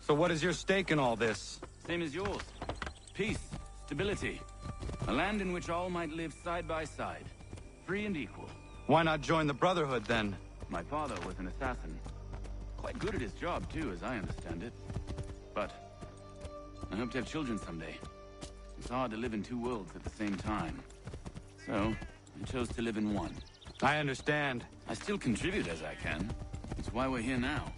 So what is your stake in all this? Same as yours. Peace, stability. A land in which all might live side by side. Free and equal. Why not join the Brotherhood, then? My father was an assassin. Quite good at his job, too, as I understand it. But I hope to have children someday. It's hard to live in two worlds at the same time. So, I chose to live in one. I understand. I still contribute as I can. It's why we're here now.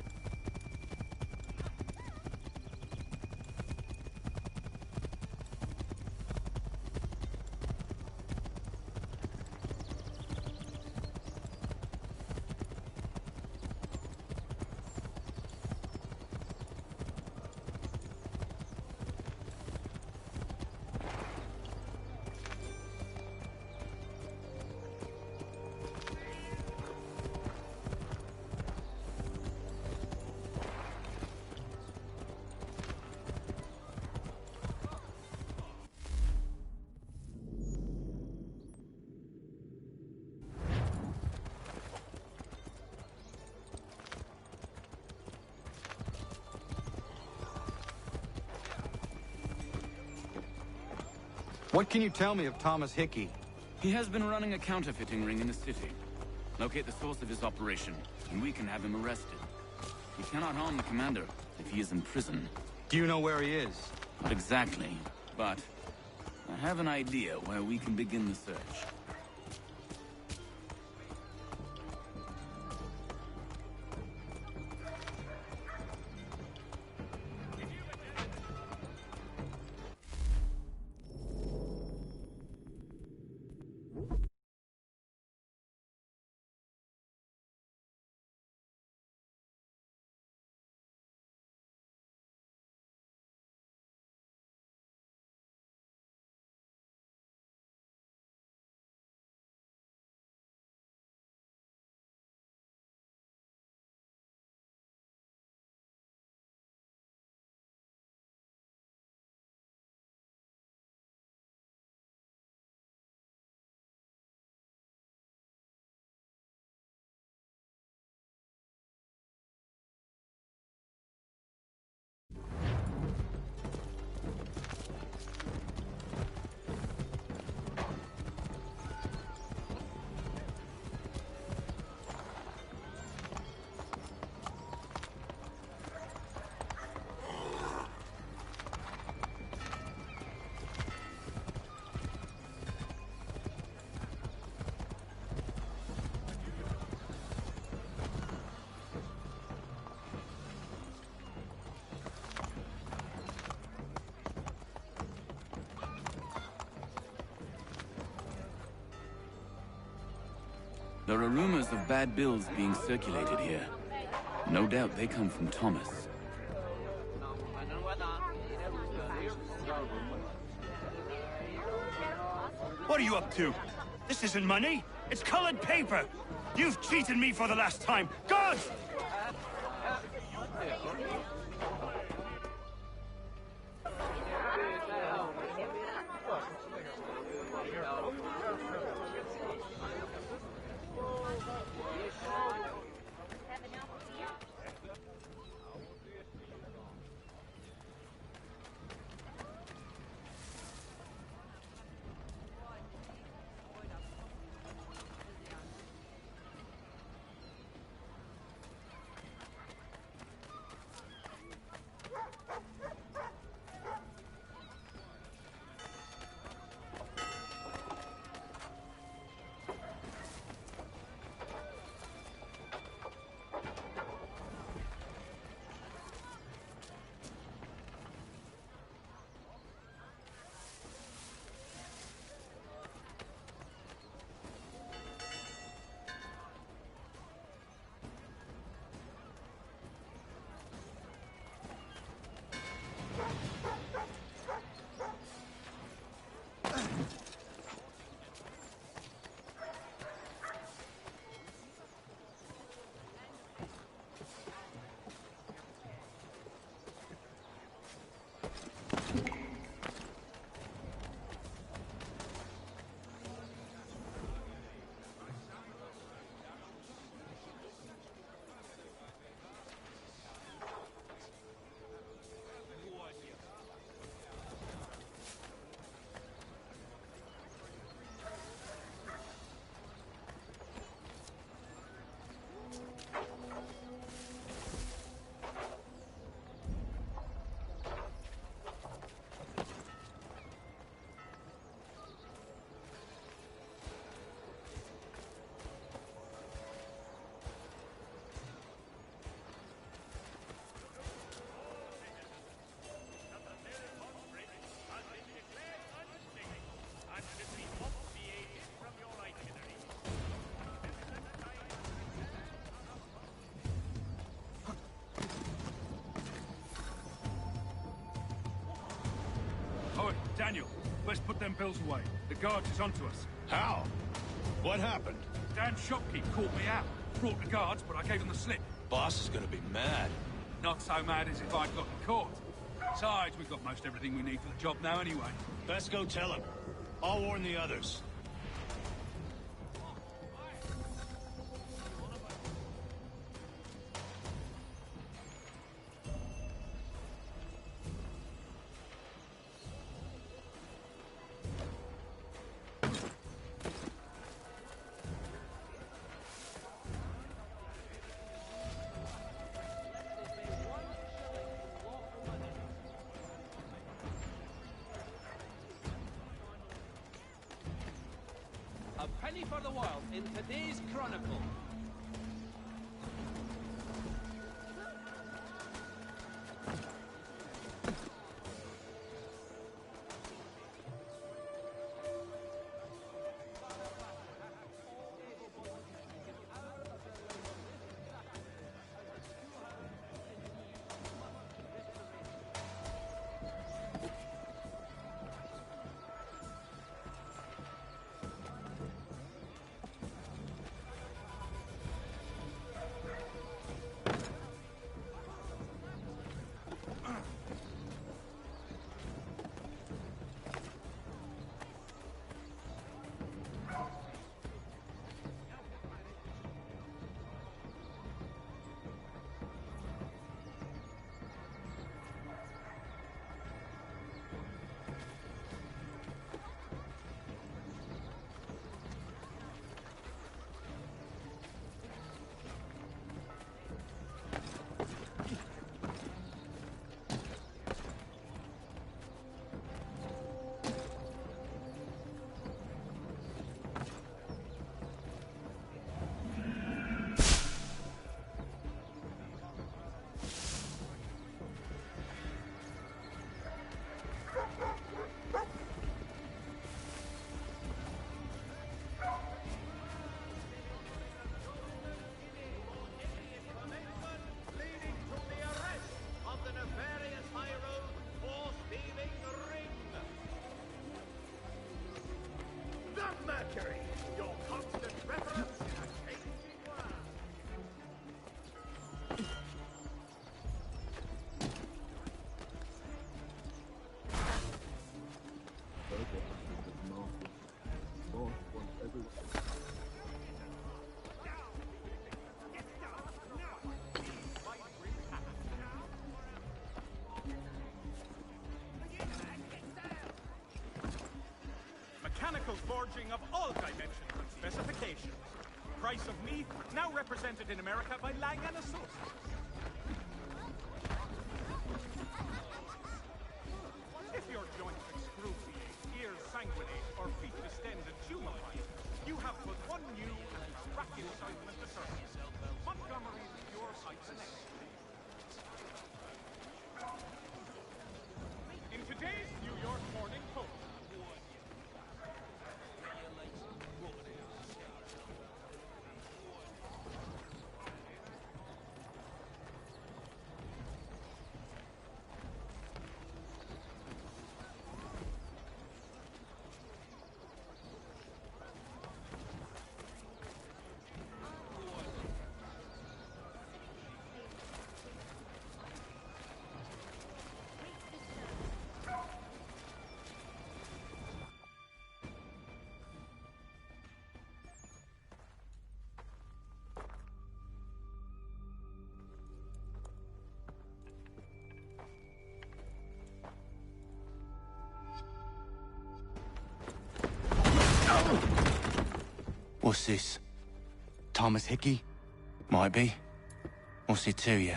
What can you tell me of Thomas Hickey? He has been running a counterfeiting ring in the city. Locate the source of his operation, and we can have him arrested. We cannot harm the commander if he is in prison. Do you know where he is? Not exactly, but I have an idea where we can begin the search. There are rumors of bad bills being circulated here. No doubt they come from Thomas. What are you up to? This isn't money. It's colored paper. You've cheated me for the last time. God! Oi, Daniel, let's put them bills away. The guards is onto us. How? What happened? Dan's shopkeep caught me out. Brought the guards, but I gave them the slip. Boss is gonna be mad. Not so mad as if I'd gotten caught. Besides, we've got most everything we need for the job now anyway. Best go tell him. I'll warn the others. A penny for the world in today's Chronicle. Mechanical forging of all dimensions and specifications. Price of meat now represented in America by Lang & Associates. If your joints excruciate, ears sanguinate, or feet distend and tumefy, you have but one new and miraculous ointment to serve. Montgomery's Pure Isonate. In today's New York Morning Post. What's this? Thomas Hickey? Might be. What's it to you?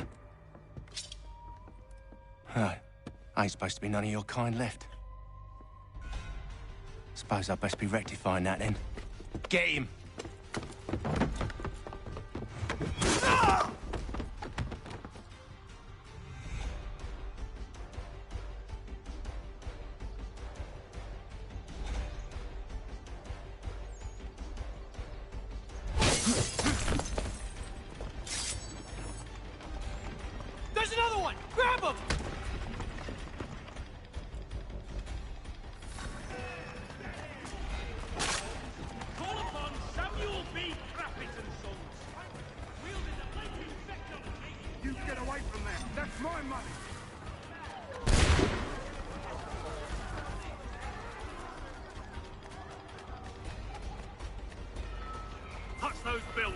Right. Ain't supposed to be none of your kind left. Suppose I'd best be rectifying that then. Get him! There's another one! Grab him!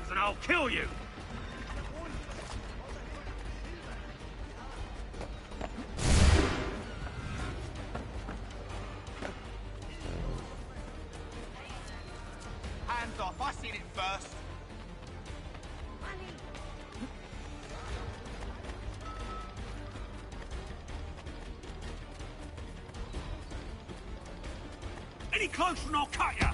hands and I'll kill you! Hands off, I seen it first. Any closer and I'll cut you!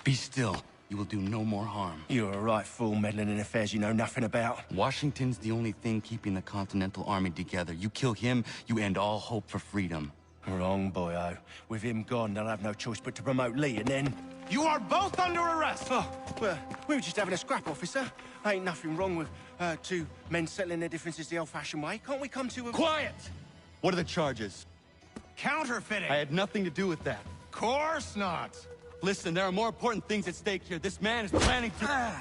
Be still. You will do no more harm. You're a right fool meddling in affairs you know nothing about. Washington's the only thing keeping the Continental Army together. You kill him, you end all hope for freedom. Wrong, boyo. With him gone, they'll have no choice but to promote Lee, and then... You are both under arrest! Oh, well, we were just having a scrap, officer. Ain't nothing wrong with two men settling their differences the old-fashioned way. Can't we come to a... Quiet! What are the charges? Counterfeiting! I had nothing to do with that. Course not! Listen, there are more important things at stake here. This man is planning to...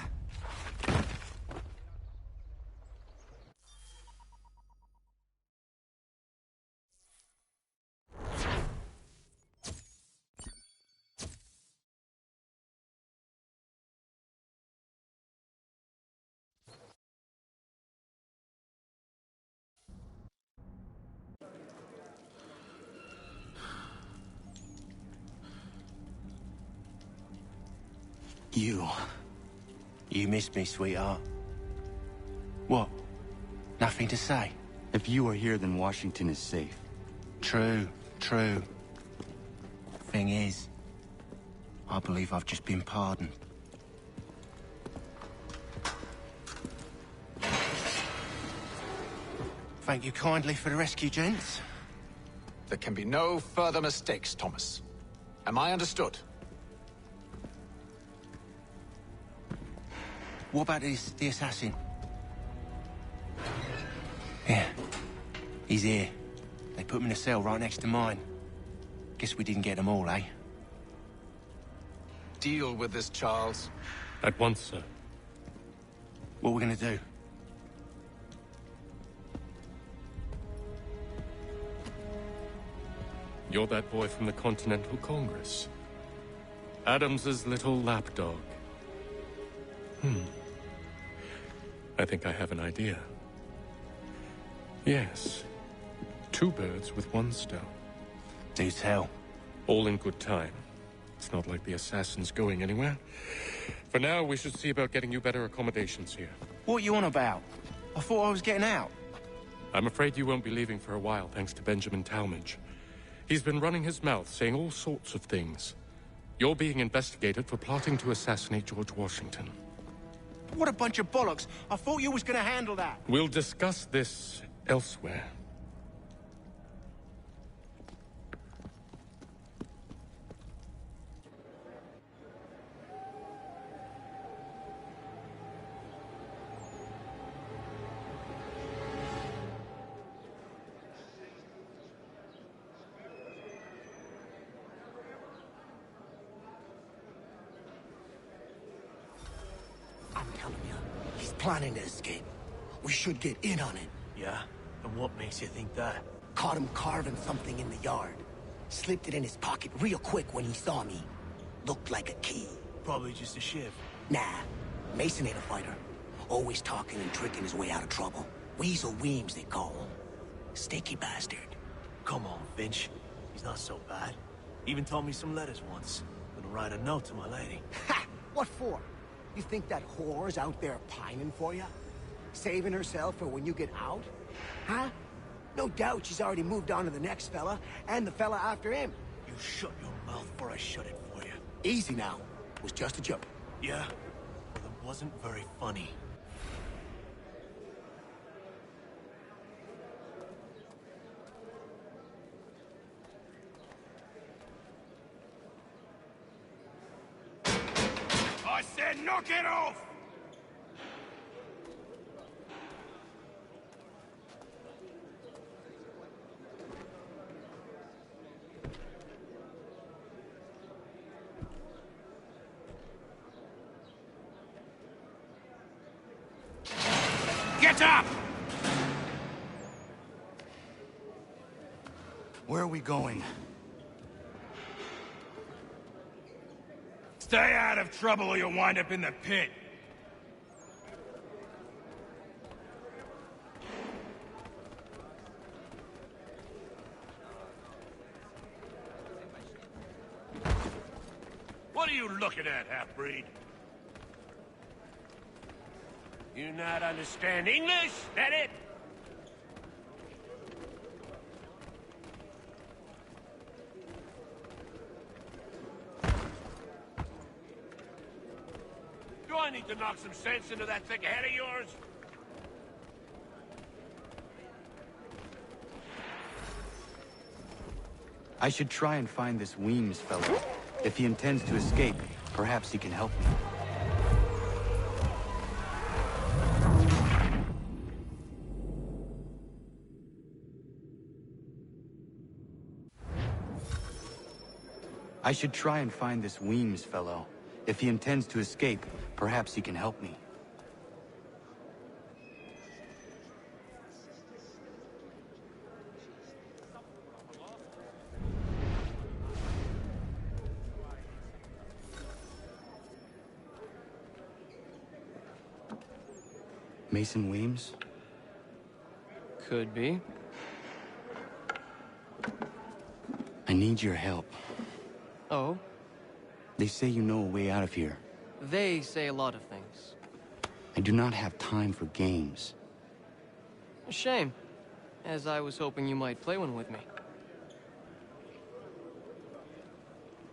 You missed me, sweetheart. What? Nothing to say? If you are here, then Washington is safe. True. Thing is, I believe I've just been pardoned. Thank you kindly for the rescue, gents. There can be no further mistakes, Thomas. Am I understood? What about the assassin? Yeah. He's here. They put him in a cell right next to mine. Guess we didn't get them all, eh? Deal with this, Charles. At once, sir. What are we gonna do? You're that boy from the Continental Congress. Adams's little lapdog. I think I have an idea. Yes. Two birds with one stone. Do tell. All in good time. It's not like the assassin's going anywhere. For now, we should see about getting you better accommodations here. What are you on about? I thought I was getting out. I'm afraid you won't be leaving for a while, thanks to Benjamin Talmadge. He's been running his mouth, saying all sorts of things. You're being investigated for plotting to assassinate George Washington. What a bunch of bollocks. I thought you was gonna handle that. We'll discuss this elsewhere. I'm telling you, he's planning to escape. We should get in on it. Yeah? And what makes you think that? Caught him carving something in the yard. Slipped it in his pocket real quick when he saw me. Looked like a key. Probably just a shiv. Nah, Mason ain't a fighter. Always talking and tricking his way out of trouble. Weasel Weems, they call him. Sneaky bastard. Come on, Finch. He's not so bad. Even told me some letters once. Gonna write a note to my lady. Ha! What for? You think that whore's out there pining for you? Saving herself for when you get out? Huh? No doubt she's already moved on to the next fella, and the fella after him. You shut your mouth before I shut it for you. Easy now. It was just a joke. Yeah? Well, it wasn't very funny. I said knock it off! Get up! Where are we going? Stay out of trouble or you'll wind up in the pit. What are you looking at, half-breed? You not understand English? That it? Do I need to knock some sense into that thick head of yours? I should try and find this Weems fellow. If he intends to escape, perhaps he can help me. I should try and find this Weems fellow. If he intends to escape, perhaps he can help me. Mason Weems? Could be. I need your help. Oh? They say you know a way out of here. They say a lot of things. I do not have time for games. A shame, as I was hoping you might play one with me.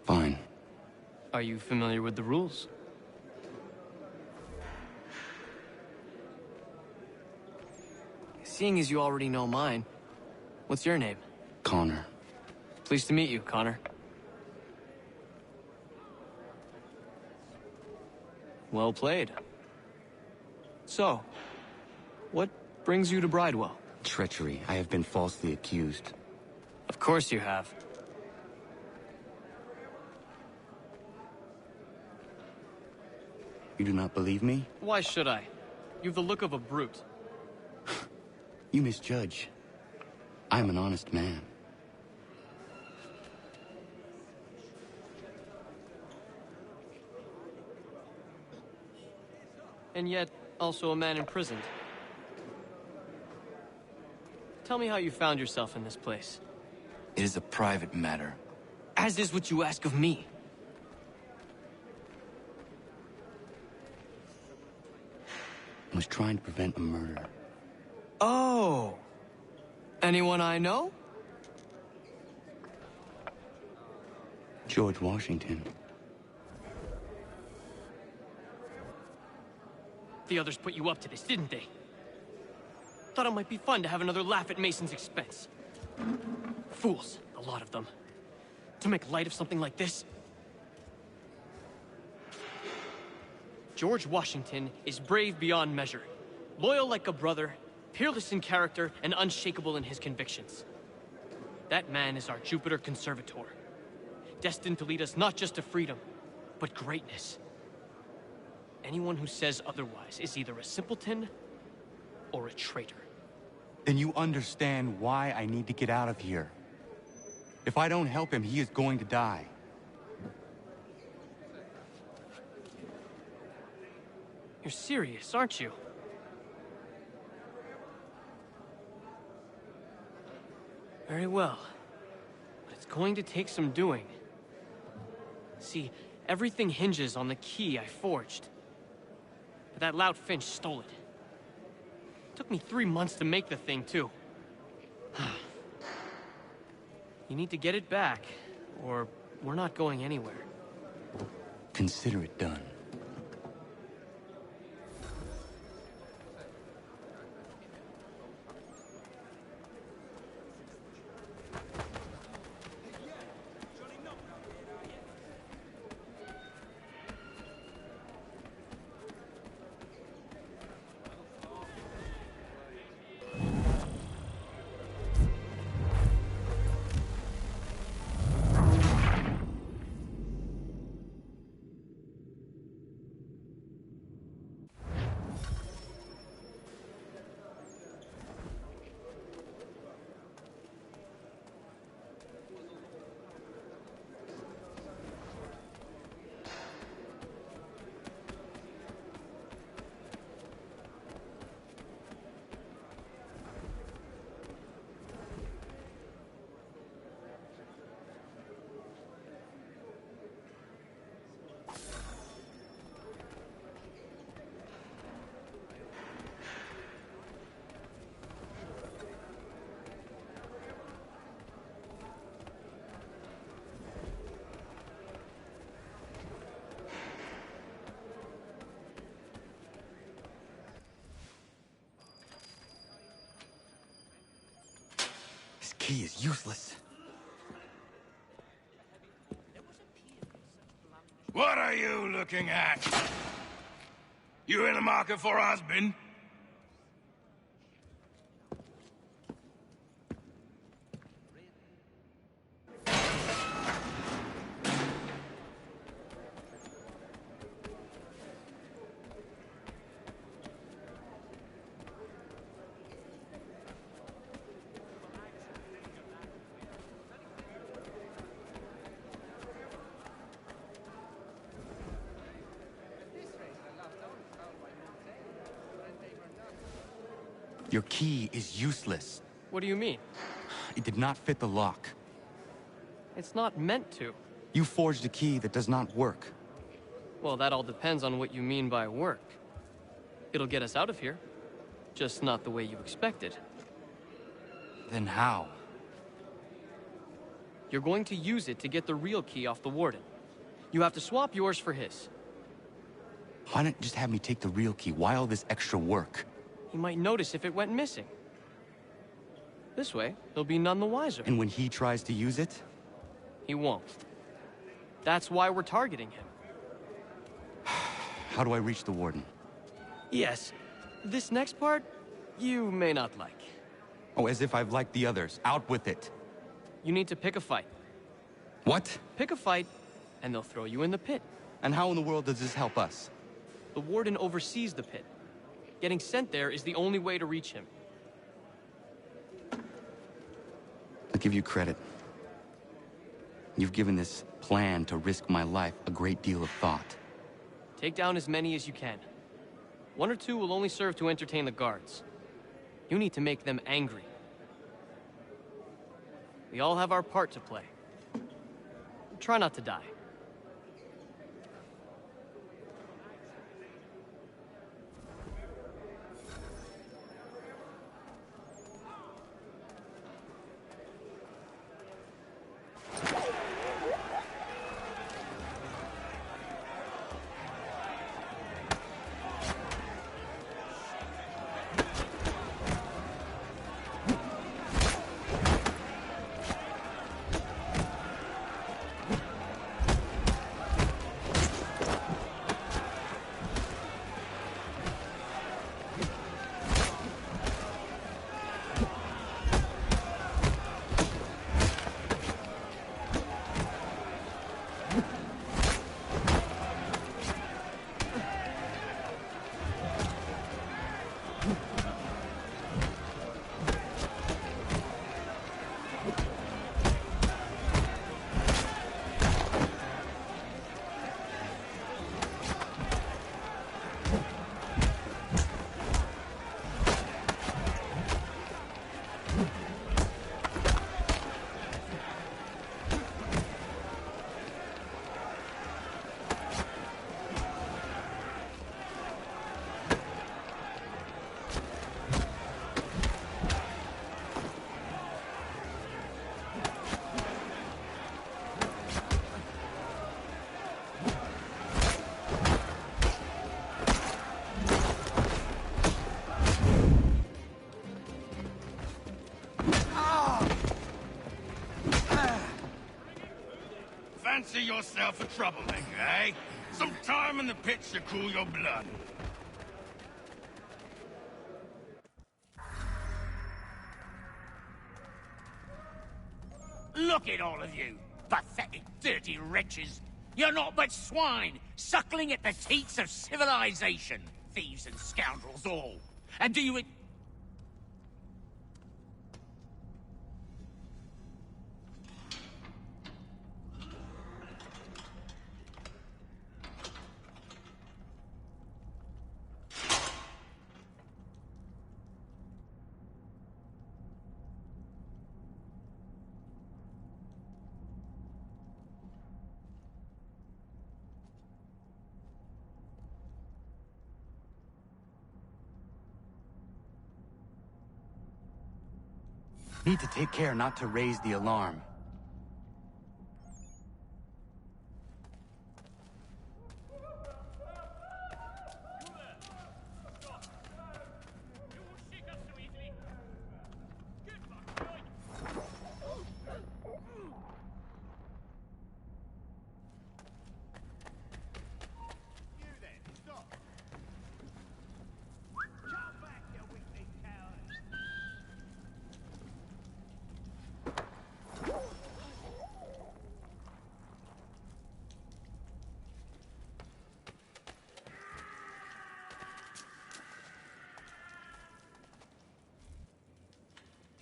Fine. Are you familiar with the rules? Seeing as you already know mine, what's your name? Connor. Pleased to meet you, Connor. Well played. So, what brings you to Bridewell? Treachery. I have been falsely accused. Of course you have. You do not believe me? Why should I? You've the look of a brute. You misjudge. I am an honest man. And yet, also a man imprisoned. Tell me how you found yourself in this place. It is a private matter. As is what you ask of me. I was trying to prevent a murder. Oh! Anyone I know? George Washington. The others put you up to this, didn't they? Thought it might be fun to have another laugh at Mason's expense. Fools, a lot of them. To make light of something like this. George Washington is brave beyond measure, loyal like a brother, peerless in character, and unshakable in his convictions. That man is our Jupiter Conservator, destined to lead us not just to freedom, but greatness. Anyone who says otherwise is either a simpleton or a traitor. Then you understand why I need to get out of here. If I don't help him, he is going to die. You're serious, aren't you? Very well. But it's going to take some doing. See, everything hinges on the key I forged. But that lout Finch stole it. Took me 3 months to make the thing, too. You need to get it back, or we're not going anywhere. Consider it done. key is useless. What are you looking at? You in the market for a husband? Your key is useless. What do you mean? It did not fit the lock. It's not meant to. You forged a key that does not work. Well, that all depends on what you mean by work. It'll get us out of here. Just not the way you expected. Then how? You're going to use it to get the real key off the Warden. You have to swap yours for his. Why not just have me take the real key? Why all this extra work? He might notice if it went missing. This way, he'll be none the wiser. And when he tries to use it? He won't. That's why we're targeting him. How do I reach the Warden? Yes. This next part, you may not like. Oh, as if I've liked the others. Out with it. You need to pick a fight. What? Pick a fight, and they'll throw you in the pit. And how in the world does this help us? The Warden oversees the pit. Getting sent there is the only way to reach him. I'll give you credit. You've given this plan to risk my life a great deal of thought. Take down as many as you can. 1 or 2 will only serve to entertain the guards. You need to make them angry. We all have our part to play. Try not to die. Fancy yourself a troublemaker, eh? Some time in the pits to cool your blood. Look at all of you, pathetic, dirty wretches. You're not but swine, suckling at the teats of civilization. Thieves and scoundrels all. And do you... Need to take care not to raise the alarm.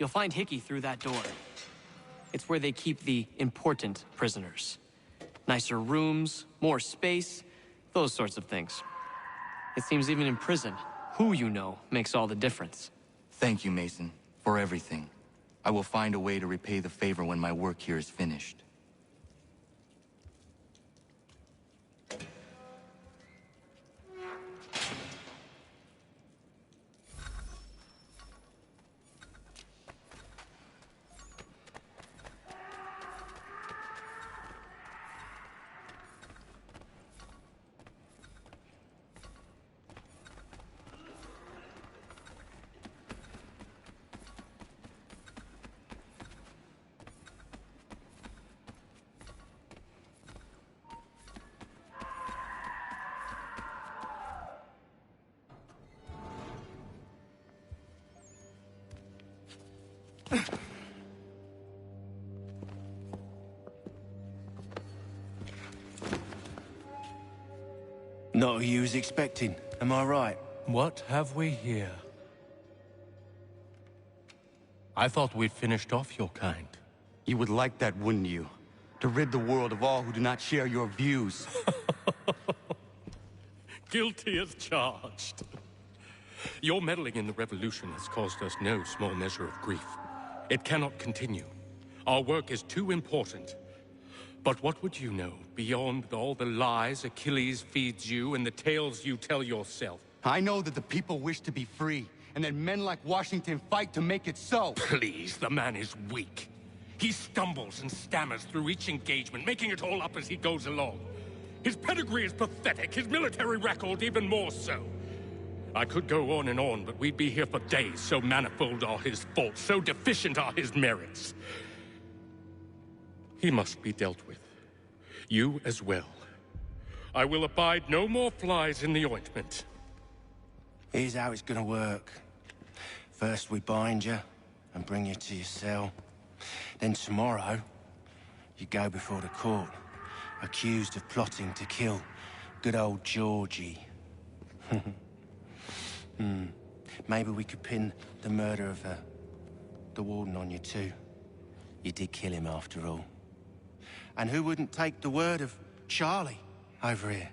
You'll find Hickey through that door. It's where they keep the important prisoners. Nicer rooms, more space, those sorts of things. It seems even in prison, who you know makes all the difference. Thank you, Mason, for everything. I will find a way to repay the favor when my work here is finished. Not who you was expecting, am I right? What have we here? I thought we'd finished off your kind. You would like that, wouldn't you? To rid the world of all who do not share your views. Guilty as charged. Your meddling in the revolution has caused us no small measure of grief. It cannot continue. Our work is too important. But what would you know beyond all the lies Achilles feeds you and the tales you tell yourself? I know that the people wish to be free, and that men like Washington fight to make it so. Please, the man is weak. He stumbles and stammers through each engagement, making it all up as he goes along. His pedigree is pathetic, his military record even more so. I could go on, but we'd be here for days, so manifold are his faults, so deficient are his merits. He must be dealt with. You as well. I will abide no more flies in the ointment. Here's how it's gonna work. First we bind you and bring you to your cell. Then tomorrow, you go before the court, accused of plotting to kill good old Georgie. Maybe we could pin the murder of the warden on you too. You did kill him after all. And who wouldn't take the word of Charlie over here?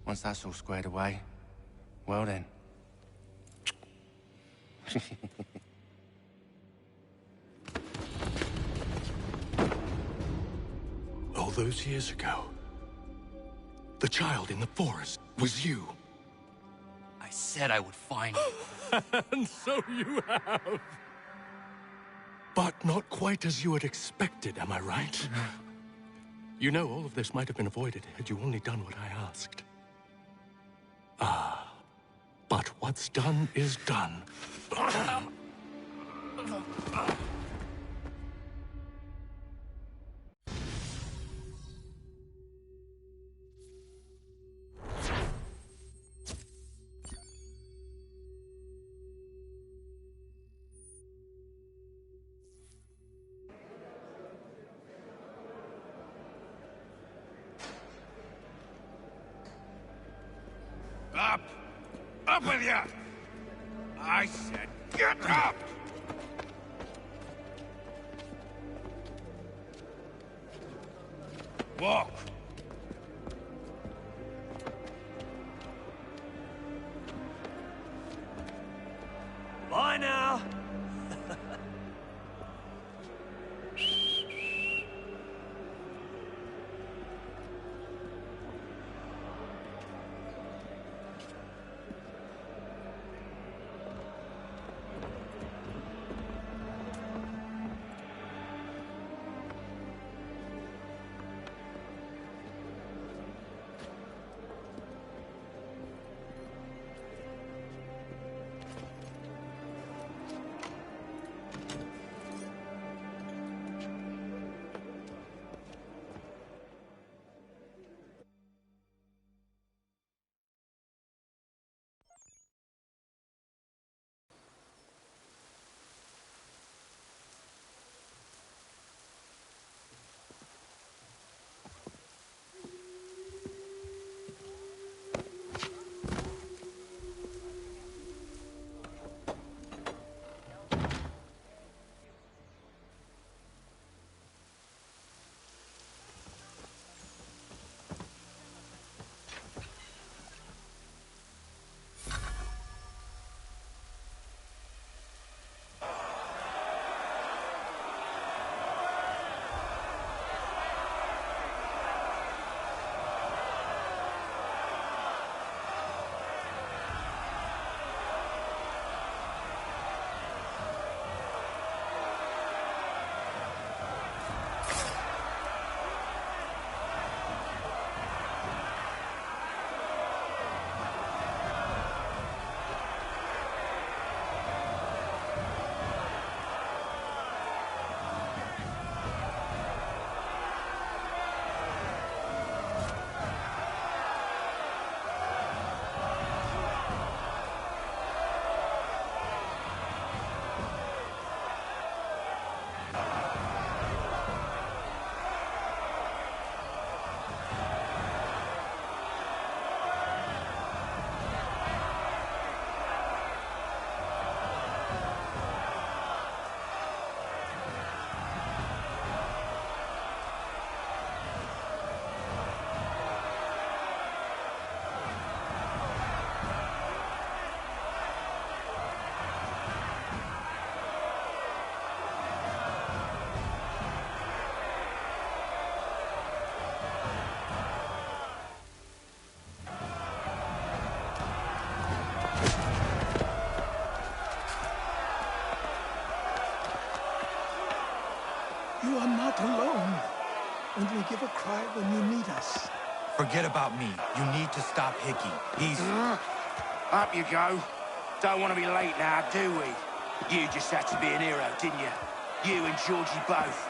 Once that's all squared away, well then. All those years ago, the child in the forest was you. I said I would find you. And so you have. But not quite as you had expected, am I right? You know, all of this might have been avoided had you only done what I asked. Ah, but what's done is done. Up! Up with you! I said get up! Walk! Bye now. Forget about me. You need to stop Hickey. He's... Up you go. Don't want to be late now, do we? You just had to be an hero, didn't you? You and Georgie both.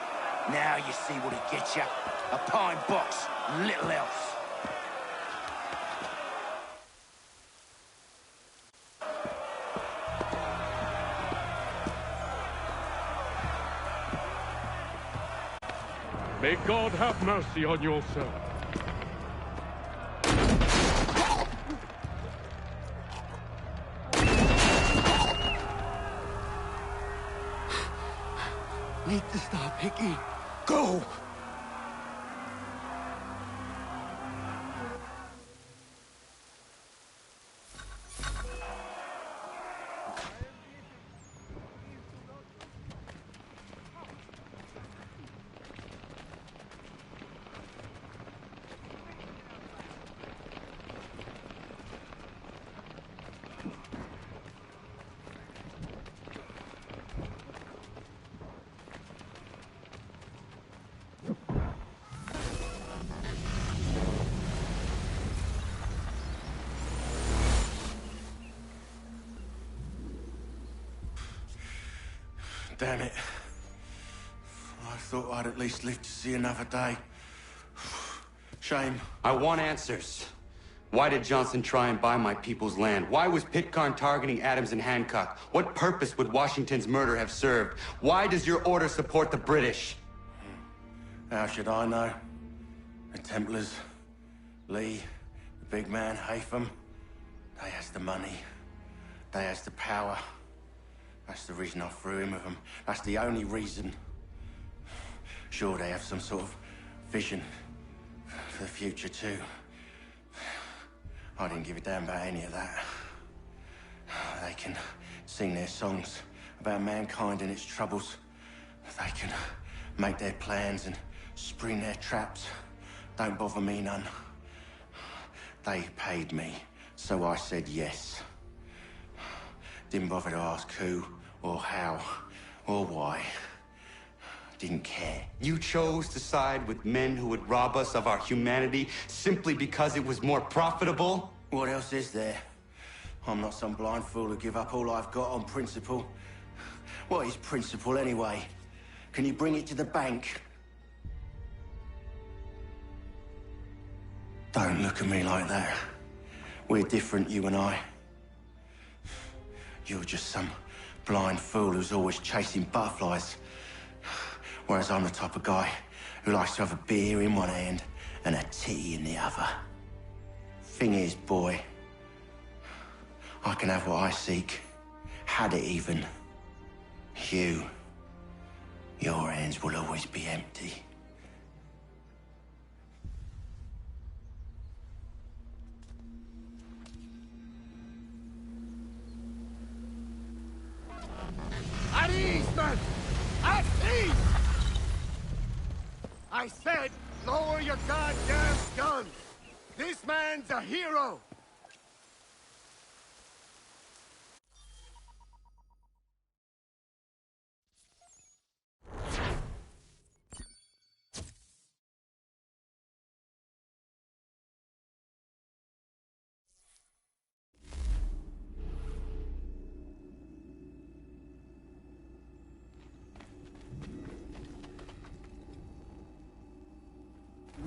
Now you see what it gets you. A pine box, little else. May God have mercy on your soul. Need to stop, Hickey. Go! Damn it. I thought I'd at least live to see another day. Shame. I want answers. Why did Johnson try and buy my people's land? Why was Pitcairn targeting Adams and Hancock? What purpose would Washington's murder have served? Why does your order support the British? How should I know? The Templars, Lee, the big man, Haytham. They has the money. They has the power. That's the reason I threw in with them. That's the only reason. Sure, they have some sort of vision for the future, too. I didn't give a damn about any of that. They can sing their songs about mankind and its troubles. They can make their plans and spring their traps. Don't bother me none. They paid me, so I said yes. Didn't bother to ask who, or how, or why. Didn't care. You chose to side with men who would rob us of our humanity simply because it was more profitable? What else is there? I'm not some blind fool who give up all I've got on principle. What is principle anyway? Can you bring it to the bank? Don't look at me like that. We're different, you and I. You're just some blind fool who's always chasing butterflies. Whereas I'm the type of guy who likes to have a beer in one hand and a tea in the other. Thing is, boy, I can have what I seek. Had it even. Your hands will always be empty. At ease, men! At ease! I said, lower your goddamn guns! This man's a hero!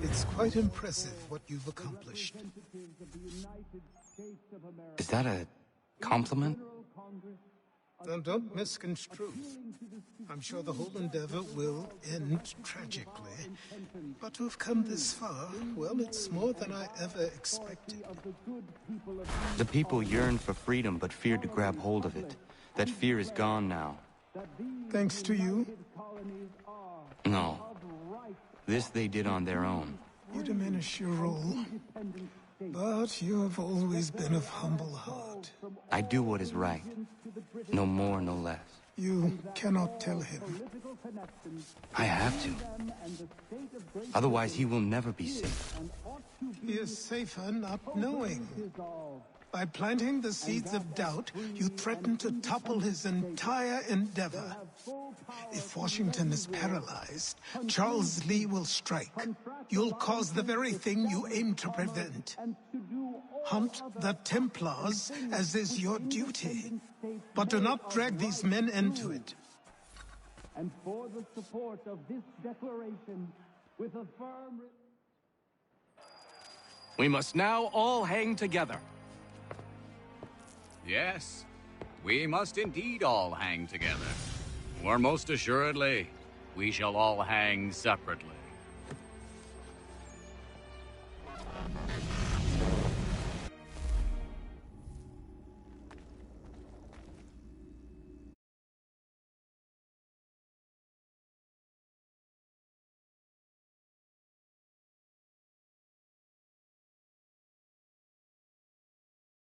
It's quite impressive what you've accomplished. Is that a compliment? Now, don't misconstrue. I'm sure the whole endeavor will end tragically. But to have come this far, well, it's more than I ever expected. The people yearned for freedom but feared to grab hold of it. That fear is gone now. Thanks to you? No. This they did on their own. You diminish your role. But you have always been of humble heart. I do what is right. No more, no less. You cannot tell him. I have to. Otherwise, he will never be safe. He is safer not knowing. By planting the seeds of doubt, you threaten to topple his entire endeavor. If Washington is paralyzed, Charles Lee will strike. You'll cause the very thing you aim to prevent. Hunt the Templars, as is your duty. But do not drag these men into it. And for the support of this declaration, with a firm... We must now all hang together. Yes, we must indeed all hang together. Or most assuredly, we shall all hang separately.